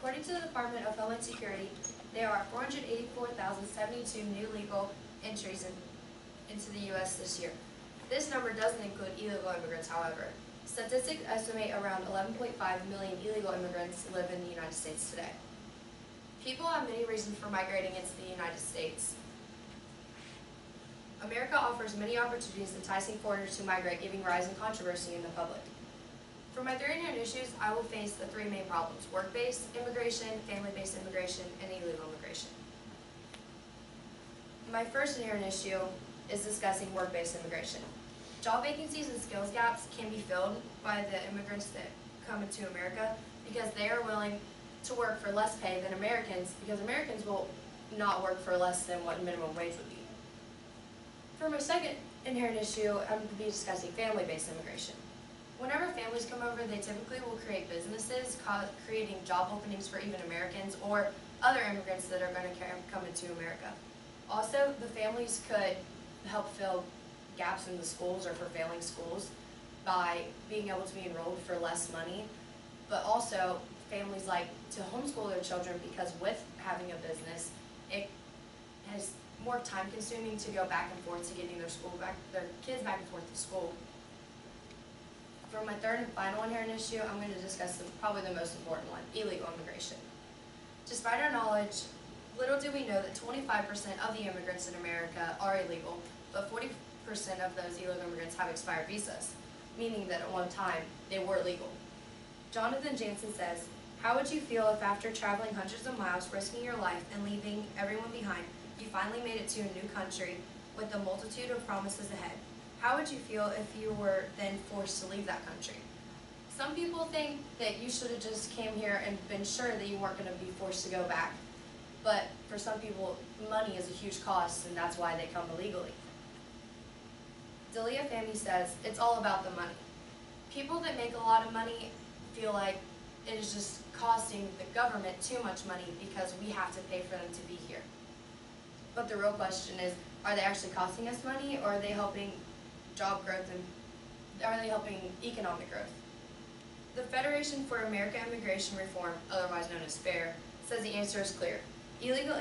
According to the Department of Homeland Security, there are 484,072 new legal entries into the U.S. this year. This number doesn't include illegal immigrants, however. Statistics estimate around 11.5 million illegal immigrants live in the United States today. People have many reasons for migrating into the United States. America offers many opportunities enticing foreigners to migrate, giving rise in controversy in the public. For my three inherent issues, I will face the three main problems: work-based immigration, family-based immigration, and illegal immigration. My first inherent issue is discussing work-based immigration. Job vacancies and skills gaps can be filled by the immigrants that come into America because they are willing to work for less pay than Americans, because Americans will not work for less than what minimum wage would be. For my second inherent issue, I'm going to be discussing family-based immigration. Whenever families come over, they typically will create businesses, creating job openings for even Americans or other immigrants that are going to come into America. Also, the families could help fill gaps in the schools or for failing schools by being able to be enrolled for less money, but also families like to homeschool their children, because with having a business, it has more time consuming to go back and forth to getting their kids back and forth to school. For my third and final inherent issue, I'm going to discuss probably the most important one: illegal immigration. Despite our knowledge, little do we know that 25% of the immigrants in America are illegal, but 40% of those illegal immigrants have expired visas, meaning that at one time they were legal. Jonathan Jansen says, "How would you feel if after traveling hundreds of miles, risking your life, and leaving everyone behind, you finally made it to a new country with a multitude of promises ahead? How would you feel if you were then forced to leave that country?" Some people think that you should have just came here and been sure that you weren't going to be forced to go back. But for some people, money is a huge cost, and that's why they come illegally. Delia Fahmy says, "It's all about the money. People that make a lot of money feel like it is just costing the government too much money because we have to pay for them to be here. But the real question is, are they actually costing us money, or are they helping job growth, and are they helping economic growth?" The Federation for American Immigration Reform, otherwise known as FAIR, says the answer is clear. Illegal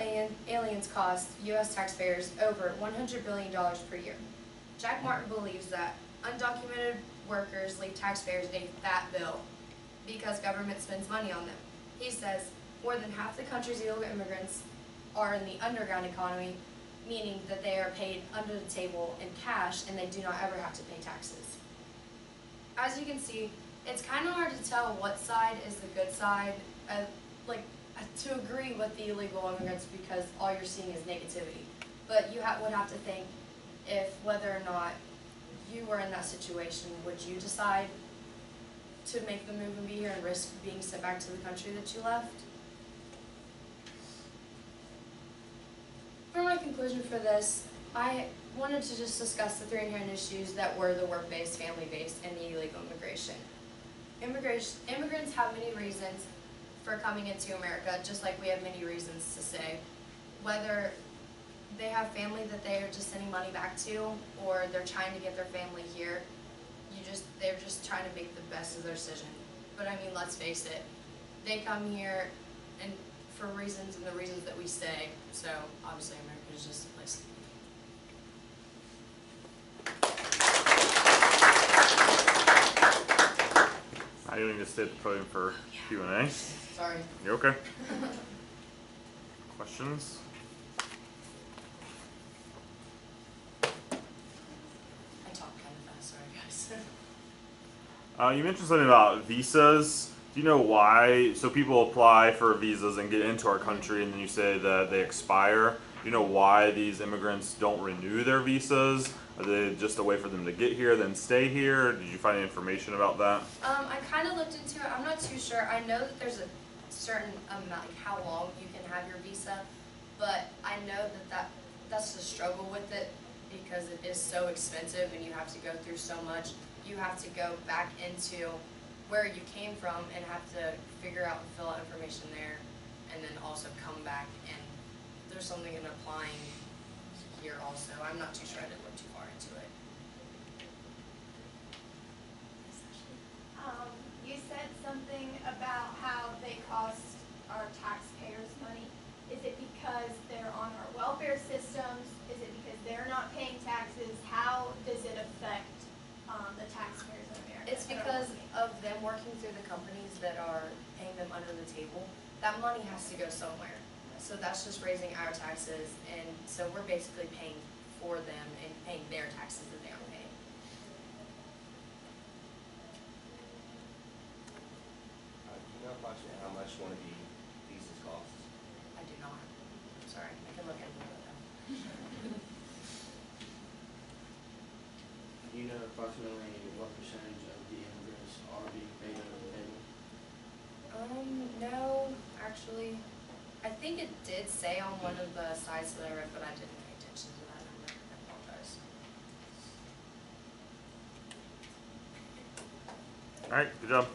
aliens cost U.S. taxpayers over $100 billion per year. Jack Martin believes that undocumented workers leave taxpayers a fat bill because government spends money on them. He says more than half the country's illegal immigrants are in the underground economy, meaning that they are paid under the table in cash and they do not ever have to pay taxes. As you can see, it's kind of hard to tell what side is the good side, to agree with the illegal immigrants, because all you're seeing is negativity. But you would have to think, if whether or not you were in that situation, would you decide to make the move and be here and risk being sent back to the country that you left? For my conclusion for this, I wanted to just discuss the three inherent issues that were the work-based, family-based, and the illegal immigration. Immigrants have many reasons for coming into America, just like we have many reasons to stay. Whether they have family that they are just sending money back to, or they're trying to get their family here, they're just trying to make the best of their decision. But I mean, let's face it, they come here and for reasons and the reasons that we stay, so obviously America is just a place to be. I didn't even stay at the podium for Q&A. Sorry. You okay? Questions? I talk kind of fast, sorry guys. You mentioned something about visas. Do you know why? So people apply for visas and get into our country, and then you say that they expire. Do you know why these immigrants don't renew their visas? Are they just a way for them to get here, then stay here? Did you find any information about that? I kind of looked into it. I'm not too sure. I know that there's a certain amount, like how long you can have your visa, but I know that's the struggle with it, because it is so expensive and you have to go through so much. You have to go back into where you came from and have to figure out and fill out information there, and then also come back, and there's something in applying here also. I'm not too sure. I didn't look too far into it. You said something about how they cost our taxpayers' money? Is it because they're on our welfare systems? Is it because they're not paying taxes? How does it affect the taxpayers in America? It's because of them working through the companies that are paying them under the table. That money has to go somewhere. So that's just raising our taxes, and so we're basically paying for them and paying their taxes that they aren't paying. Do you know approximately how much one of the visas costs? I do not. I'm sorry. I can look into it though. Do you know approximately what percentage of the immigrants are being paid under the table? No, actually, I think it did say on one of the sites that I read, but I didn't pay attention to that number. I apologize. All right, good job.